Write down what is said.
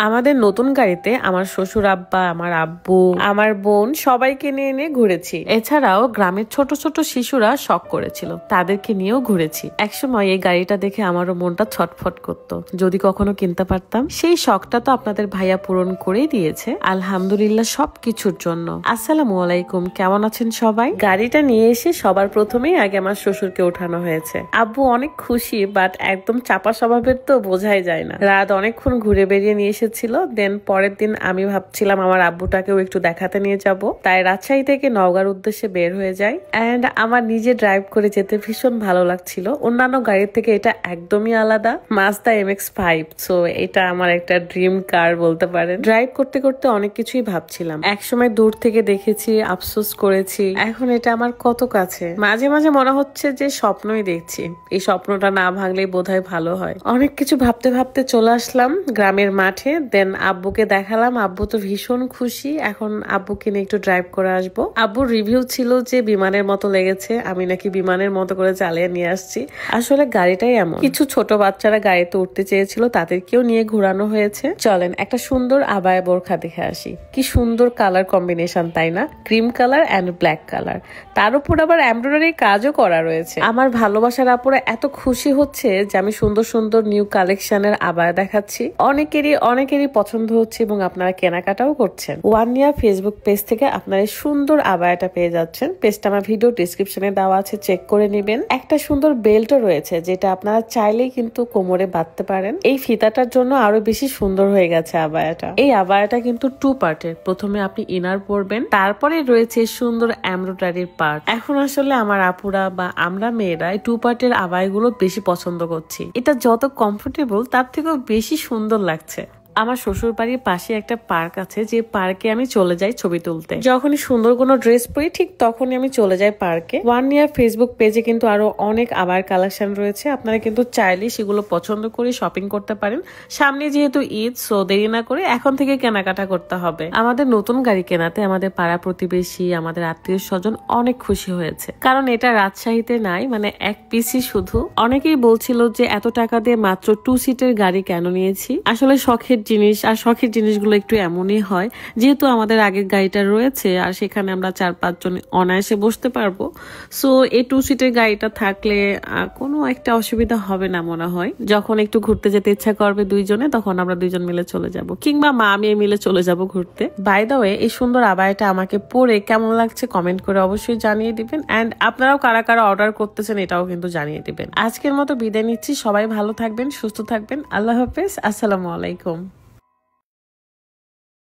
আমাদের নতুন গাড়িতে আমার শ্বশুর আব্বা, আমার আব্বু, আমার বোন সবাইকে নিয়ে নিয়ে ঘুরেছি। এছাড়াও গ্রামের ছোট ছোট শিশুরা শখ করেছিল, তাদেরকে নিয়েও ঘুরেছি। একসময় এই গাড়িটা দেখে আমারও মনটা ছটফট করতো, যদি কখনো কিনতে পারতাম। সেই শখটা তো আপনাদের ভাইয়া পূরণ করেই দিয়েছে, আলহামদুলিল্লাহ সবকিছুর জন্য। আসসালামু আলাইকুম, কেমন আছেন সবাই? গাড়িটা নিয়ে এসে সবার প্রথমেই আগে আমার শ্বশুরকে ওঠানো হয়েছে। আব্বু অনেক খুশি, বাট একদম চাপা স্বভাবের তো বোঝাই যায় না। রাত অনেকক্ষণ ঘুরে বেরিয়ে নিয়ে এসেছিল। দেন পরের দিন আমি ভাবছিলাম আমার আব্বুটাকেও একটু দেখাতে নিয়ে যাব, তাই রাজশাহী থেকে নওগাঁর উদ্দেশ্যে বের হয়ে যাই। এন্ড আমার নিজে ড্রাইভ করে যেতে ভীষণ ভালো লাগছিল। অন্যান্য গাড়ির থেকে এটা একদমই আলাদা, মাজদা MX-5। সো এটা আমার একটা ড্রিম কার বলতে পারেন। ড্রাইভ করতে করতে অনেক কিছুই ভাবছিলাম। একসময় দূর থেকে দেখেছি, আফসোস করেছি, এখন এটা আমার কত কাছে। মাঝে মাঝে মনে হচ্ছে যে স্বপ্নই দেখছি, এই স্বপ্নটা না ভাঙলেই বোধহয় ভালো হয়। অনেক কিছু ভাবতে ভাবতে চলে আসলাম গ্রামের মাঠে। দেন আব্বুকে দেখালাম, আব্বু তো ভীষণ খুশি। এখন আব্বুকে নিয়ে একটু ড্রাইভ করে আসবো। আব্বুর রিভিউ ছিল যে বিমানের মতো লেগেছে, আমি নাকি বিমানের মতো করে চালিয়ে নিয়ে আসছি। আসলে গাড়িটাই এমন। কিছু ছোট বাচ্চারা গাড়িতে উঠতে চেয়েছিল, তাদেরকেও নিয়ে ঘোরানো হয়েছে। চলেন একটা সুন্দর আবায়া বোরখা দেখে আসি। কি সুন্দর কালার কম্বিনেশন, তাই না? Cream colour and black colour, তার উপর আবার এমব্রয়ডারি কাজও করা রয়েছে। আমার ভালোবাসার আপুরা এত খুশি হচ্ছে যে আমি সুন্দর সুন্দর নিউ কালেকশনের আবায়া দেখাচ্ছি। অনেকেরই পছন্দ হচ্ছে এবং আপনারা কেনাকাটাও করছেন। ওয়ানিয়া ফেসবুক পেজ থেকে আপনারা এই সুন্দর আবায়াটা পেয়ে যাচ্ছেন। পেজটা আমার ভিডিও ডিসক্রিপশনে দেওয়া আছে, চেক করে নেবেন। একটা সুন্দর বেল্টও রয়েছে, যেটা আপনারা চাইলেই কিন্তু কোমরে বাঁধতে পারেন। এই ফিতাটার জন্য আরো বেশি সুন্দর হয়ে গেছে আবায়াটা। এই আবায়াটা কিন্তু 2 পার্টের। প্রথমে আপনি ইনার পরবেন, তারপরে রয়েছে সুন্দর এমব্রয়ডারির পার্ট। এখন আসলে আমার আপুরা বা আমরা মেয়েরা এই 2 পার্টের আবায়াগুলো বেশি পছন্দ করছি। এটা যত কমফোর্টেবল তার থেকেও বেশি সুন্দর লাগছে। আমার শ্বশুর বাড়ির পাশে একটা পার্ক আছে, যে পার্কে আমি চলে যাই ছবি তুলতে। যখনই সুন্দর কোনো ড্রেস পরি ঠিক তখনই আমি চলে যাই পার্কে। ওয়ানিয়া ফেসবুক পেজে কিন্তু আরো অনেক আবায়ার কালেকশন রয়েছে, আপনারা কিন্তু চাইলে সেগুলো পছন্দ করে শপিং করতে পারেন। সামনে যেহেতু ঈদ, সো দেরি না করে এখন থেকে কেনাকাটা করতে হবে। আমাদের নতুন গাড়ি কেনাতে আমাদের পাড়া প্রতিবেশী, আমাদের আত্মীয় স্বজন অনেক খুশি হয়েছে, কারণ এটা রাজশাহীতে নাই, মানে এক পিসি শুধু। অনেকেই বলছিল যে এত টাকা দিয়ে মাত্র 2 সিটের গাড়ি কেন নিয়েছি। আসলে শখের জিনিস, আর শখের জিনিসগুলো একটু এমনই হয়। যেহেতু আমাদের আগের গাড়িটা রয়েছে আর সেখানে আমরা 4-5 জন অনায়াসে বসতে পারবো, সো এই 2 সিটের গাড়িটা থাকলে কোনো একটা অসুবিধা হবে না মনে হয়। যখন একটু ঘুরতে যেতে ইচ্ছা করবে দুইজনে, তখন আমরা 2 জন মিলে চলে যাব, কিংবা মা মেয়ে মিলে চলে যাব ঘুরতে। বাই দ্য ওয়ে, এই সুন্দর আবায়াটা আমাকে পরে কেমন লাগছে কমেন্ট করে অবশ্যই জানিয়ে দিবেন। এন্ড আপনারাও কারা কারা অর্ডার করতেছেন এটাও কিন্তু জানিয়ে দিবেন। আজকের মতো বিদায় নিচ্ছি, সবাই ভালো থাকবেন, সুস্থ থাকবেন। আল্লাহ হাফেজ, আসসালামু আলাইকুম।